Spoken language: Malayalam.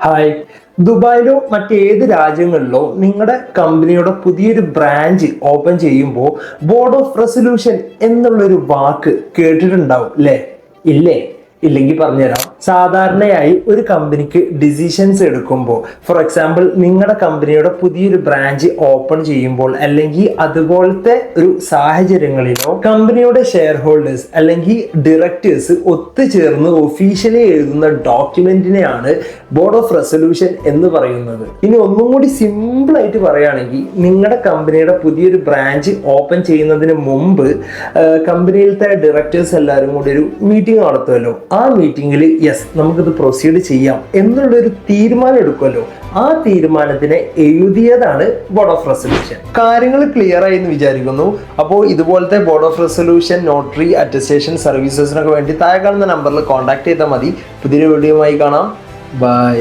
ഹായ്. ദുബായിലോ മറ്റേത് രാജ്യങ്ങളിലോ നിങ്ങളുടെ കമ്പനിയുടെ പുതിയൊരു ബ്രാഞ്ച് ഓപ്പൺ ചെയ്യുമ്പോൾ ബോർഡ് ഓഫ് റെസൊല്യൂഷൻ എന്നുള്ളൊരു വാക്ക് കേട്ടിട്ടുണ്ടാവും അല്ലേ? ഇല്ലേ? ഇല്ലെങ്കിൽ പറഞ്ഞുതരാം. സാധാരണയായി ഒരു കമ്പനിക്ക് ഡിസിഷൻസ് എടുക്കുമ്പോൾ, ഫോർ എക്സാമ്പിൾ നിങ്ങളുടെ കമ്പനിയുടെ പുതിയൊരു ബ്രാഞ്ച് ഓപ്പൺ ചെയ്യുമ്പോൾ അല്ലെങ്കിൽ അതുപോലത്തെ ഒരു സാഹചര്യങ്ങളിലോ കമ്പനിയുടെ ഷെയർ ഹോൾഡേഴ്സ് അല്ലെങ്കിൽ ഡയറക്ടേഴ്സ് ഒത്തുചേർന്ന് ഒഫീഷ്യലി എഴുതുന്ന ഡോക്യുമെന്റിനെയാണ് ബോർഡ് ഓഫ് റെസൊല്യൂഷൻ എന്ന് പറയുന്നത്. ഇനി ഒന്നും കൂടി സിമ്പിൾ ആയിട്ട് പറയുകയാണെങ്കിൽ, നിങ്ങളുടെ കമ്പനിയുടെ പുതിയൊരു ബ്രാഞ്ച് ഓപ്പൺ ചെയ്യുന്നതിന് മുമ്പ് കമ്പനിയിലത്തെ ഡയറക്ടേഴ്സ് എല്ലാവരും കൂടി ഒരു മീറ്റിംഗ് നടത്തുമല്ലോ. ആ മീറ്റിംഗിൽ നമുക്കിത് പ്രൊസീഡ് ചെയ്യാം എന്നുള്ളൊരു തീരുമാനം എടുക്കുമല്ലോ. ആ തീരുമാനത്തിനെ എഴുതിയതാണ് ബോർഡ് ഓഫ് റെസൊല്യൂഷൻ. കാര്യങ്ങൾ ക്ലിയർ ആയി എന്ന് വിചാരിക്കുന്നു. അപ്പോൾ ഇതുപോലത്തെ board of resolution, notary, attestation സർവീസസിനൊക്കെ വേണ്ടി താഴെ കാണുന്ന നമ്പറിൽ കോൺടാക്ട് ചെയ്താൽ മതി. പുതിയൊരു വീഡിയോയുമായി കാണാം. ബൈ.